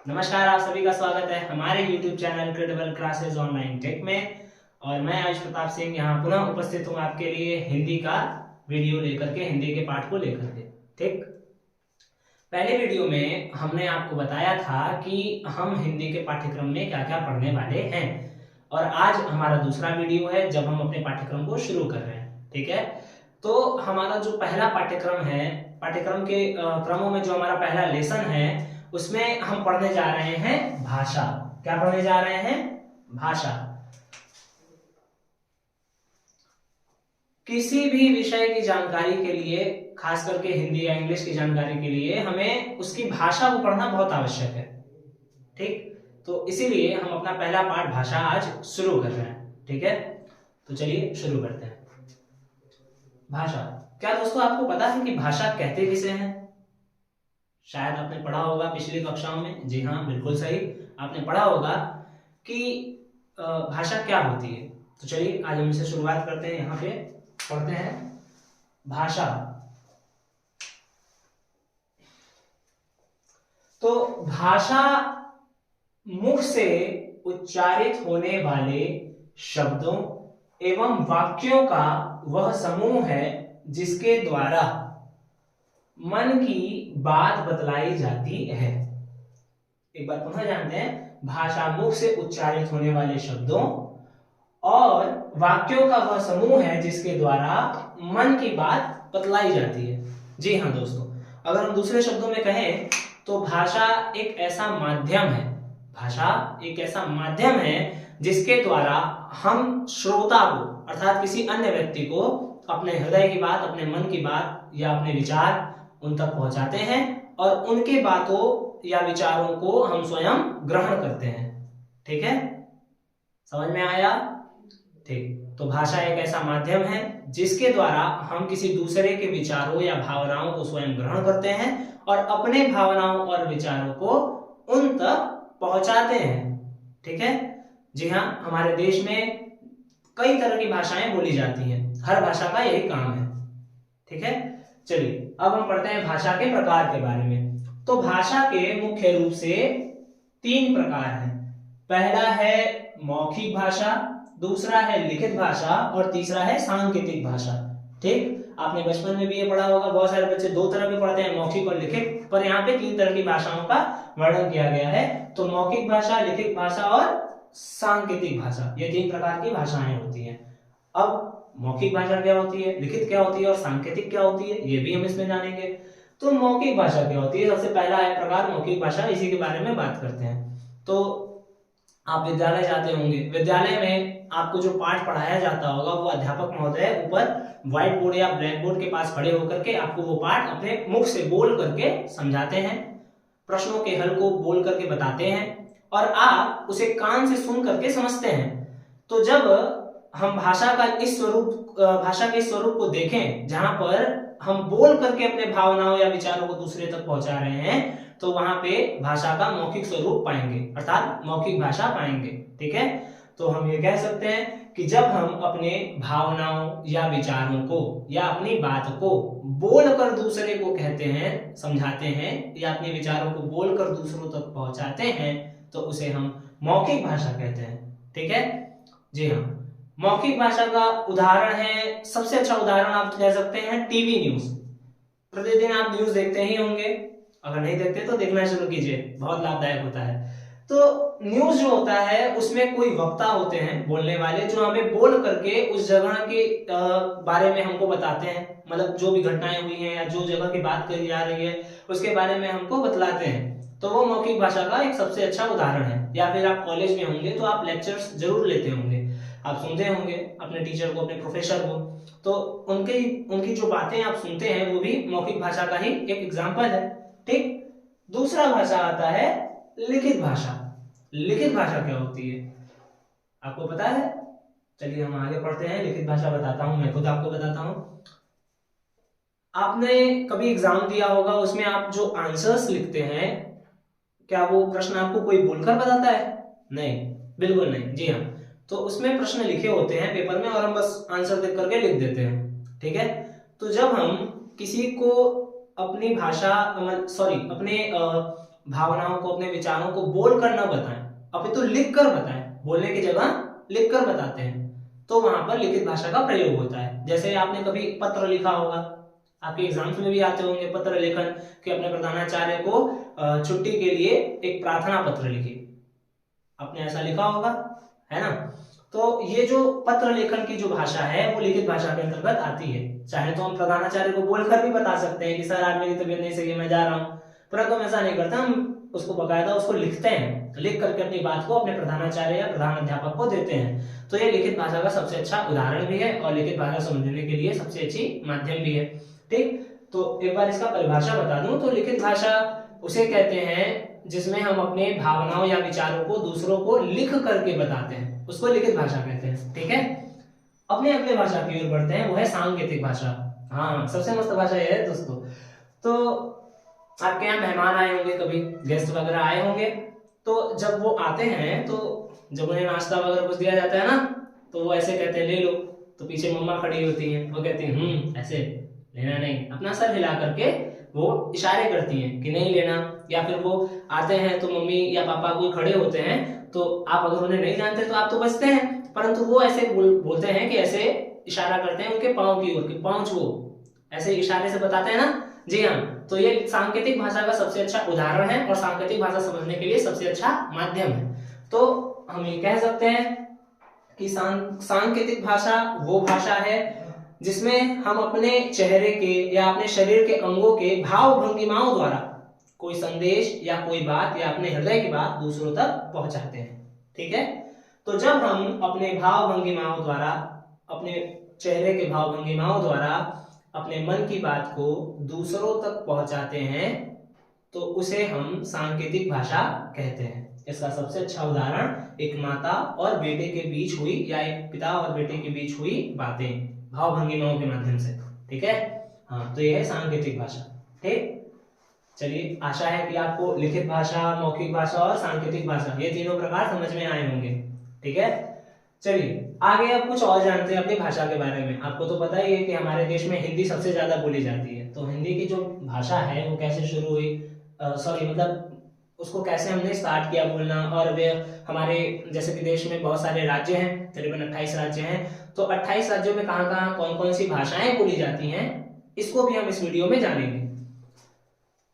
नमस्कार, आप सभी का स्वागत है हमारे YouTube channel Credible Classes Online Tech में। और मैं आयुष प्रताप सिंह यहाँ पुनः उपस्थित हूँ आपके लिए हिंदी का वीडियो लेकर के, हिंदी के पाठ को लेकर के। ठीक, पहले वीडियो में हमने आपको बताया था कि हम हिंदी के पाठ्यक्रम में क्या क्या पढ़ने वाले हैं, और आज हमारा दूसरा वीडियो है जब हम अपने पाठ्यक्रम को शुरू कर रहे हैं। ठीक है, तो हमारा जो पहला पाठ्यक्रम है, पाठ्यक्रम के क्रमों में जो हमारा पहला लेसन है उसमें हम पढ़ने जा रहे हैं भाषा। क्या पढ़ने जा रहे हैं? भाषा। किसी भी विषय की जानकारी के लिए, खास करके हिंदी या इंग्लिश की जानकारी के लिए, हमें उसकी भाषा को पढ़ना बहुत आवश्यक है। ठीक, तो इसीलिए हम अपना पहला पाठ भाषा आज शुरू कर रहे हैं। ठीक है, तो चलिए शुरू करते हैं। भाषा। क्या दोस्तों आपको पता है कि भाषा कहते किसे हैं? शायद आपने पढ़ा होगा पिछली कक्षाओं में। जी हाँ, बिल्कुल सही, आपने पढ़ा होगा कि भाषा क्या होती है। तो चलिए आज हम इसे शुरुआत करते हैं। यहाँ पे पढ़ते हैं भाषा। तो भाषा मुख से उच्चारित होने वाले शब्दों एवं वाक्यों का वह समूह है जिसके द्वारा मन की बात बतलाई जाती है। एक बार पुनः जानते हैं, भाषा मुख से उच्चारित होने वाले शब्दों और वाक्यों का वह समूह है जिसके द्वारा मन की बात बतलाई जाती है। जी हाँ दोस्तों, अगर हम दूसरे शब्दों में कहें तो भाषा एक ऐसा माध्यम है, भाषा एक ऐसा माध्यम है जिसके द्वारा हम श्रोता को, अर्थात किसी अन्य व्यक्ति को, अपने हृदय की बात, अपने मन की बात या अपने विचार उन तक पहुंचाते हैं और उनके बातों या विचारों को हम स्वयं ग्रहण करते हैं। ठीक है, समझ में आया? ठीक, तो भाषा एक ऐसा माध्यम है जिसके द्वारा हम किसी दूसरे के विचारों या भावनाओं को स्वयं ग्रहण करते हैं और अपने भावनाओं और विचारों को उन तक पहुंचाते हैं। ठीक है, जी हाँ, हमारे देश में कई तरह की भाषाएं बोली जाती हैं, हर भाषा का यही काम है। ठीक है, चलिए अब हम पढ़ते हैं भाषा के प्रकार के बारे में। तो भाषा के मुख्य रूप से 3 प्रकार हैं। पहला है मौखिक भाषा, दूसरा है लिखित भाषा और तीसरा है सांकेतिक भाषा। ठीक, आपने बचपन में भी ये पढ़ा होगा। बहुत सारे बच्चे 2 तरह के पढ़ते हैं, मौखिक और लिखित, पर यहाँ पे 3 तरह की भाषाओं का वर्णन किया गया है। तो मौखिक भाषा, लिखित भाषा और सांकेतिक भाषा, ये 3 प्रकार की भाषाएं होती हैं। अब मौखिक भाषा क्या होती है, लिखित क्या होती है और सांकेतिक क्या होती है, ये भी हम इसमें जानेंगे। तो मौखिक भाषा क्या होती है? सबसे पहला है प्रकार मौखिक भाषा, इसी के बारे में बात करते हैं। तो आप विद्यालय जाते होंगे, विद्यालय में आपको जो पाठ पढ़ाया जाता होगा वो अध्यापक महोदय ऊपर व्हाइट बोर्ड या ब्लैक बोर्ड के पास खड़े होकर के आपको वो पाठ अपने मुख से बोल करके समझाते हैं, प्रश्नों के हल को बोल करके बताते हैं और आप उसे कान से सुन करके समझते हैं। तो जब हम भाषा का इस स्वरूप, भाषा के स्वरूप को देखें जहां पर हम बोल करके अपने भावनाओं या विचारों को दूसरे तक पहुंचा रहे हैं, तो वहां पे भाषा का मौखिक स्वरूप पाएंगे, अर्थात मौखिक भाषा पाएंगे। ठीक है, तो हम ये कह सकते हैं कि जब हम अपने भावनाओं या विचारों को या अपनी बात को बोलकर दूसरे को कहते हैं, समझाते हैं, या अपने विचारों को बोलकर दूसरों तक पहुंचाते हैं, तो उसे हम मौखिक भाषा कहते हैं। ठीक है, जी हाँ, मौखिक भाषा का उदाहरण है, सबसे अच्छा उदाहरण आप कह सकते हैं टीवी न्यूज। प्रतिदिन आप न्यूज देखते ही होंगे, अगर नहीं देखते तो देखना शुरू कीजिए, बहुत लाभदायक होता है। तो न्यूज जो होता है उसमें कोई वक्ता होते हैं, बोलने वाले, जो हमें बोल करके उस जगह के बारे में हमको बताते हैं, मतलब जो भी घटनाएं हुई हैं या जो जगह की बात करी जा रही है उसके बारे में हमको बतलाते हैं। तो वो मौखिक भाषा का एक सबसे अच्छा उदाहरण है। या फिर आप कॉलेज में होंगे तो आप लेक्चर्स जरूर लेते होंगे, आप सुनते होंगे अपने टीचर को, अपने प्रोफेसर को, तो उनकी जो बातें आप सुनते हैं वो भी मौखिक भाषा का ही एक एग्जाम्पल है। ठीक, दूसरा भाषा आता है लिखित भाषा। लिखित भाषा क्या होती है आपको पता है? चलिए हम आगे पढ़ते हैं। लिखित भाषा बताता हूं, मैं खुद आपको बताता हूं। आपने कभी एग्जाम दिया होगा, उसमें आप जो आंसर्स लिखते हैं, क्या वो प्रश्न आपको कोई बोलकर बताता है? नहीं, बिल्कुल नहीं। जी हाँ, तो उसमें प्रश्न लिखे होते हैं पेपर में और हम बस आंसर देख करके लिख देते हैं। ठीक है, तो जब हम किसी को अपनी भाषा, अपने भावनाओं को, अपने विचारों को बोल कर न बताएं, अपितु लिख कर बताएं, बोलने की जगह लिख कर बताते हैं, तो वहां पर लिखित भाषा का प्रयोग होता है। जैसे आपने कभी पत्र लिखा होगा, आपके एग्जाम्स में भी आते होंगे पत्र लेखन, कि अपने प्रधानाचार्य को छुट्टी के लिए एक प्रार्थना पत्र लिखी, आपने ऐसा लिखा होगा, है ना। तो ये जो पत्र लेखन की जो भाषा है वो लिखित भाषा के अंतर्गत आती है। चाहे तो हम प्रधानाचार्य को बोलकर भी बता सकते हैं कि सर आज मेरी तबीयत नहीं सही है, मैं जा रहा हूँ, परंतु हम ऐसा नहीं करते, हम उसको बकायदा उसको लिखते हैं, लिख करके अपनी बात को अपने प्रधानाचार्य या प्रधान अध्यापक को देते हैं। तो ये लिखित भाषा का सबसे अच्छा उदाहरण भी है और लिखित भाषा समझने के लिए सबसे अच्छी माध्यम भी है। ठीक, तो एक बार इसका परिभाषा बता दूं तो लिखित भाषा उसे कहते हैं जिसमें हम अपने भावनाओं या विचारों को दूसरों को लिख करके बताते हैं, उसको लिखित भाषा कहते हैं। ठीक है, अपने अगले भाषा की ओर बढ़ते हैं, वो है सांकेतिक भाषा। हाँ, सबसे मस्त भाषा यह है दोस्तों। तो आपके यहाँ मेहमान आए होंगे, कभी गेस्ट वगैरह आए होंगे, तो जब वो आते हैं तो जब उन्हें नाश्ता वगैरह कुछ दिया जाता है ना, तो वो ऐसे कहते हैं ले लो, तो पीछे मम्मा खड़ी होती हैं, वो कहती हैं ऐसे लेना नहीं, अपना सर हिला करके वो इशारे करती हैं कि नहीं लेना। या फिर वो आते हैं तो मम्मी या पापा कोई खड़े होते हैं, तो आप अगर उन्हें नहीं जानते तो आप तो बचते हैं, परंतु वो ऐसे बोलते हैं कि ऐसे इशारा करते हैं उनके पाँव की ओर, कि पाँव वो ऐसे इशारे से बताते हैं ना। जी हाँ, तो ये सांकेतिक भाषा का सबसे अच्छा उदाहरण है और सांकेतिक भाषा समझने के लिए सबसे अच्छा माध्यम है। तो हम ये कह सकते हैं कि सांकेतिक भाषा वो भाषा है जिसमें हम अपने चेहरे के या अपने शरीर के अंगों के भाव भंगिमाओं द्वारा कोई संदेश या कोई बात या अपने हृदय की बात दूसरों तक पहुंचाते हैं। ठीक है, तो जब हम अपने भाव भंगिमाओं द्वारा, अपने चेहरे के भाव भंगिमाओं द्वारा अपने मन की बात को दूसरों तक पहुंचाते हैं तो उसे हम सांकेतिक भाषा कहते हैं। इसका सबसे अच्छा उदाहरण एक माता और बेटे के बीच हुई या एक पिता और बेटे के बीच हुई बातें भाव भंगिमाओं के माध्यम से। ठीक है, हाँ, तो यह है सांकेतिक भाषा। ठीक, चलिए, आशा है कि आपको लिखित भाषा, मौखिक भाषा और सांकेतिक भाषा ये तीनों प्रकार समझ में आए होंगे। ठीक है, चलिए आगे अब कुछ और जानते हैं अपनी भाषा के बारे में। आपको तो पता ही है कि हमारे देश में हिंदी सबसे ज्यादा बोली जाती है, तो हिंदी की जो भाषा है वो कैसे शुरू हुई, मतलब उसको कैसे हमने स्टार्ट किया बोलना, और वे हमारे जैसे कि देश में बहुत सारे राज्य हैं, तकरीबन 28 राज्य हैं, तो 28 राज्यों में कहाँ कहाँ कौन कौन सी भाषाएं बोली जाती हैं, इसको भी हम इस वीडियो में जानेंगे।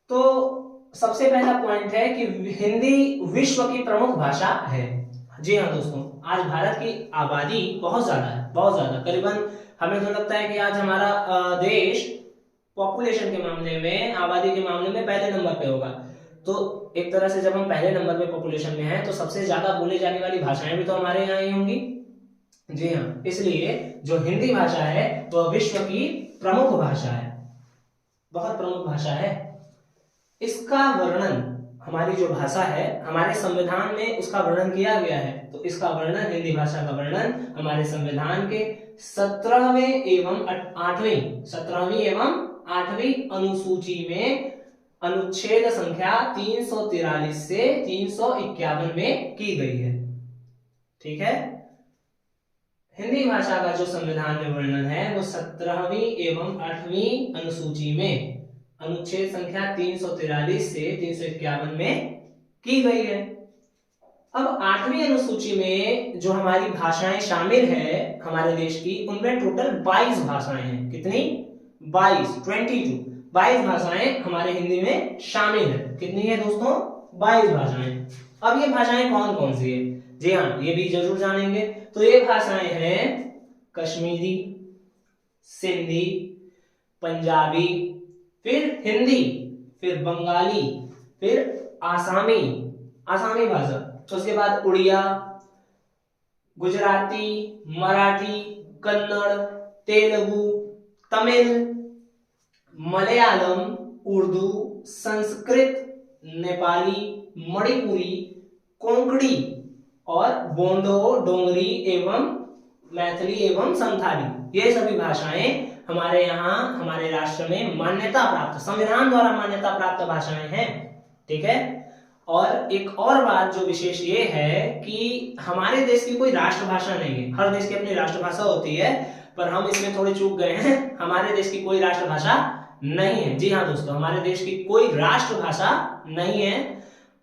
तो सबसे पहला पॉइंट है कि हिंदी विश्व की प्रमुख भाषा है। जी हाँ दोस्तों, आज भारत की आबादी बहुत ज्यादा है, बहुत ज्यादा, करीबन हमें तो लगता है कि आज हमारा देश पॉपुलेशन के मामले में, आबादी के मामले में पहले नंबर पे होगा। तो एक तरह से जब हम पहले नंबर पे पॉपुलेशन में हैं तो सबसे ज्यादा बोली जाने वाली भाषाएं भी तो हमारे यहाँ ही होंगी। जी हाँ, इसलिए जो हिंदी भाषा है वह विश्व की प्रमुख भाषा है, बहुत प्रमुख भाषा है। इसका वर्णन, हमारी जो भाषा है हमारे संविधान में उसका वर्णन किया गया है, तो इसका वर्णन, हिंदी भाषा का वर्णन हमारे संविधान के 17वें एवं 8वीं अनुसूची में अनुच्छेद संख्या 343 से 351 में की गई है। ठीक है, हिंदी भाषा का जो संविधान में वर्णन है वो 17वीं एवं 8वीं अनुसूची में अनुच्छेद संख्या 343 से 351 में की गई है। अब 8वीं अनुसूची में जो हमारी भाषाएं शामिल है हमारे देश की, उनमें टोटल 22 भाषाएं हैं। कितनी? 22 भाषाएं हमारे हिंदी में शामिल है। कितनी है दोस्तों? 22 भाषाएं। अब ये भाषाएं कौन कौन सी है? जी हाँ, ये भी जरूर जानेंगे। तो ये भाषाएं हैं कश्मीरी, सिंधी, पंजाबी, फिर हिंदी, फिर बंगाली, फिर आसामी भाषा, उसके बाद उड़िया, गुजराती, मराठी, कन्नड़, तेलुगु, तमिल, मलयालम, उर्दू, संस्कृत, नेपाली, मणिपुरी, कोंकणी और बोंडो, डोंगरी एवं मैथिली एवं संथाली, ये सभी भाषाएं हमारे यहाँ हमारे राष्ट्र में मान्यता प्राप्त, संविधान द्वारा मान्यता प्राप्त भाषाएं हैं। ठीक है, और एक और बात जो विशेष ये है कि हमारे देश की कोई राष्ट्रभाषा नहीं है। हर देश की अपनी राष्ट्रभाषा होती है, पर हम इसमें थोड़े चूक गए हैं, हमारे देश की कोई राष्ट्रभाषा नहीं है। जी हाँ दोस्तों, हमारे देश की कोई राष्ट्रभाषा नहीं है,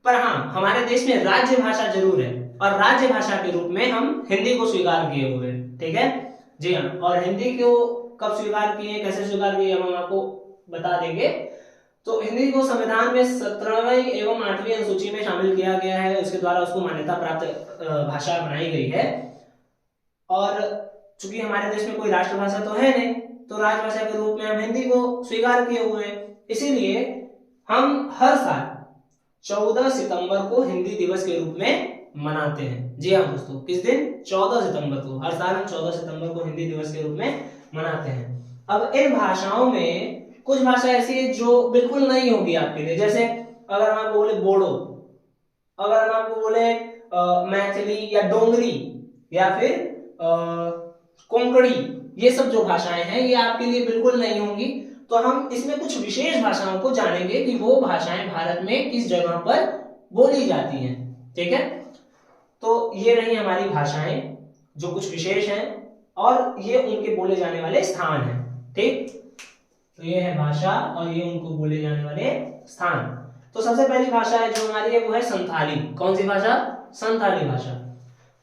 पर हाँ हमारे देश में राज्य भाषा जरूर है, और राज्य भाषा के रूप में हम हिंदी को स्वीकार किए हुए हैं। ठीक है, जी हाँ। और हिंदी को कब स्वीकार किए, कैसे स्वीकार किए, हम आपको बता देंगे। तो हिंदी को संविधान में 17वीं एवं 8वीं अनुसूची में शामिल किया गया है, उसके द्वारा उसको मान्यता प्राप्त भाषा बनाई गई है। और चूंकि हमारे देश में कोई राष्ट्रभाषा तो है नहीं, तो राजभाषा के रूप में हम हिंदी को स्वीकार किए हुए हैं। इसीलिए हम हर साल 14 सितंबर को हिंदी दिवस के रूप में मनाते हैं। जी हाँ दोस्तों, किस दिन? 14 सितंबर को। हर साल हम 14 सितंबर को हिंदी दिवस के रूप में मनाते हैं। अब इन भाषाओं में कुछ भाषा ऐसी है जो बिल्कुल नहीं होगी आपके लिए, जैसे अगर हम आपको बोले बोडो, अगर हम आपको बोले मैथिली या डोंगरी या फिर कोंकणी, ये सब जो भाषाएं हैं ये आपके लिए बिल्कुल नहीं होंगी। तो हम इसमें कुछ विशेष भाषाओं को जानेंगे कि वो भाषाएं भारत में किस जगह पर बोली जाती हैं। ठीक है, तो ये रही हमारी भाषाएं जो कुछ विशेष हैं, और ये उनके बोले जाने वाले स्थान हैं। ठीक, तो ये है भाषा और ये उनको बोले जाने वाले स्थान। तो सबसे पहली भाषा है जो हमारी है वो है संथाली। कौन सी भाषा? संथाली भाषा।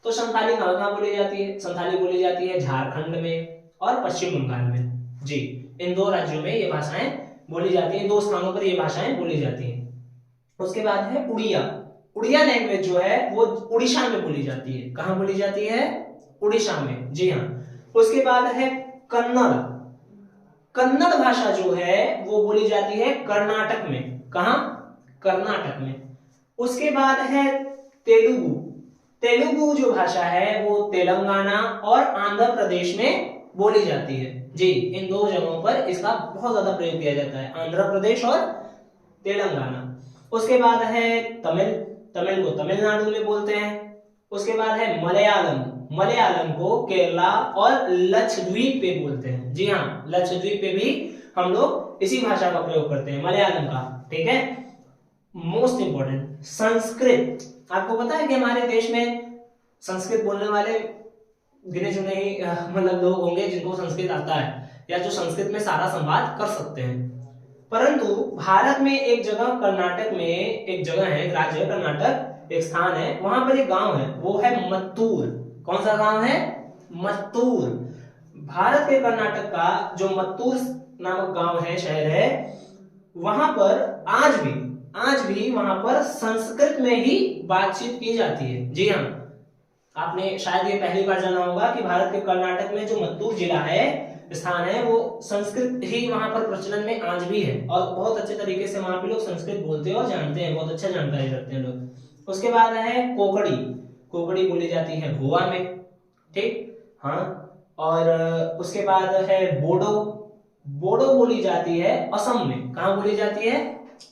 तो संथाली कहाँ बोली जाती है? संथाली बोली जाती है झारखंड में और पश्चिम बंगाल में। जी, इन दो राज्यों में ये भाषाएं बोली जाती है, दो स्थानों पर ये भाषाएं बोली जाती हैं। उसके बाद है उड़िया। उड़िया लैंग्वेज जो है वो उड़ीसा में बोली जाती है। कहाँ बोली जाती है? उड़ीसा में। जी हाँ। उसके बाद है कन्नड़। कन्नड़ भाषा जो है वो बोली जाती है कर्नाटक में। कहाँ? कर्नाटक में। उसके बाद है तेलुगु। तेलुगु जो भाषा है वो तेलंगाना और आंध्र प्रदेश में बोली जाती है। जी, इन दो जगहों पर इसका बहुत ज्यादा प्रयोग किया जाता है, आंध्र प्रदेश और तेलंगाना। उसके बाद है तमिल। तमिल को तमिलनाडु में बोलते हैं। उसके बाद है मलयालम। मलयालम को केरला और लक्षद्वीप पे बोलते हैं। जी हाँ, लक्षद्वीप पे भी हम लोग इसी भाषा का प्रयोग करते हैं, मलयालम का। ठीक है, मोस्ट इंपोर्टेंट संस्कृत। आपको पता है कि हमारे देश में संस्कृत बोलने वाले गिने चुने ही मतलब लोग होंगे जिनको संस्कृत आता है, या जो संस्कृत में सारा संवाद कर सकते हैं। परंतु भारत में एक जगह, कर्नाटक में एक जगह है, राज्य कर्नाटक, एक स्थान है, वहां पर एक गांव है, वो है मत्तूर। कौन सा गांव है? मत्तूर। भारत के कर्नाटक का जो मत्तूर नामक गांव है, शहर है, वहां पर आज भी वहां पर संस्कृत में ही बातचीत की जाती है। जी हाँ, आपने शायद ये पहली बार जाना होगा कि भारत के कर्नाटक में जो मत्तूर जिला है, स्थान है, वो संस्कृत ही वहां पर प्रचलन में आज भी है, और बहुत अच्छे तरीके से वहां पे लोग संस्कृत बोलते हैं और जानते हैं, बहुत अच्छा जानकारी रखते हैं लोग। उसके बाद है कोकड़ी। कोकड़ी बोली जाती है गोवा में। ठीक, हाँ। और उसके बाद है बोडो। बोडो बोली जाती है असम में। कहाँ बोली जाती है?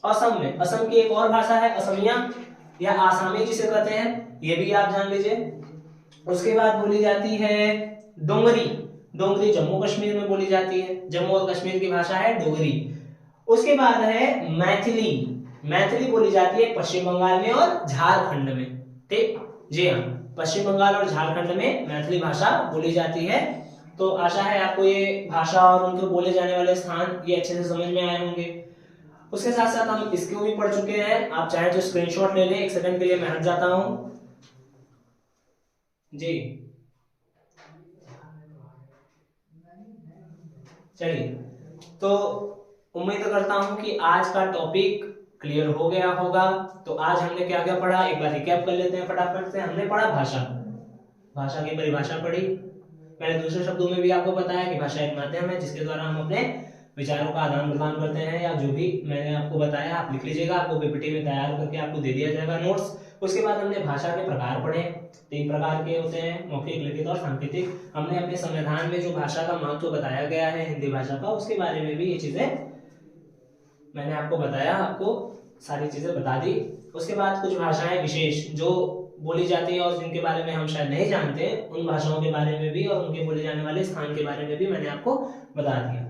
असम में। असम की एक और भाषा है असमिया या आसामी जिसे कहते हैं, ये भी आप जान लीजिए। उसके बाद बोली जाती है डोंगरी। डोंगरी जम्मू कश्मीर में बोली जाती है, जम्मू और कश्मीर की भाषा है डोगरी। उसके बाद है मैथिली। मैथिली बोली जाती है पश्चिम बंगाल में और झारखंड में। ठीक, जी हाँ, पश्चिम बंगाल और झारखंड में मैथिली भाषा बोली जाती है। तो आशा है आपको ये भाषा और उनके बोले जाने वाले स्थान ये अच्छे से समझ में आए होंगे। उसके साथ साथ हम इसको भी पढ़ चुके हैं, आप चाहे तो स्क्रीनशॉट ले लें। एक सेकंड के लिए मैं हट जाता हूं। जी चलिए, तो उम्मीद करता हूं कि आज का टॉपिक क्लियर हो गया होगा। तो आज हमने क्या क्या पढ़ा, एक बार रिकैप कर लेते हैं फटाफट से। हमने पढ़ा भाषा, भाषा की परिभाषा पढ़ी। मैंने दूसरे शब्दों में भी आपको बताया कि भाषा एक माध्यम है जिसके द्वारा हम अपने विचारों का आदान प्रदान करते हैं, या जो भी मैंने आपको बताया आप लिख लीजिएगा, आपको पीपीटी में तैयार करके आपको दे दिया जाएगा नोट्स। उसके बाद हमने भाषा के प्रकार पढ़े, 3 प्रकार के होते हैं, मौखिक, लिखित और सांकेतिक। हमने अपने संविधान में जो भाषा का महत्व बताया गया है हिंदी भाषा का, उसके बारे में भी ये चीजें मैंने आपको बताया, आपको सारी चीजें बता दी। उसके बाद कुछ भाषाएं विशेष जो बोली जाती है और जिनके बारे में हम शायद नहीं जानते, उन भाषाओं के बारे में भी और उनके बोले जाने वाले स्थान के बारे में भी मैंने आपको बता दिया।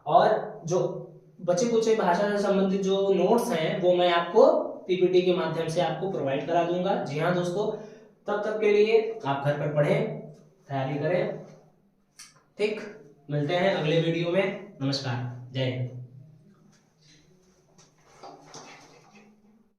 और जो बचे कुछ भाषा से संबंधित जो नोट्स हैं वो मैं आपको पीपीटी के माध्यम से आपको प्रोवाइड करा दूंगा। जी हाँ दोस्तों, तब तक के लिए आप घर पर पढ़ें, तैयारी करें। ठीक, मिलते हैं अगले वीडियो में। नमस्कार, जय हिंद।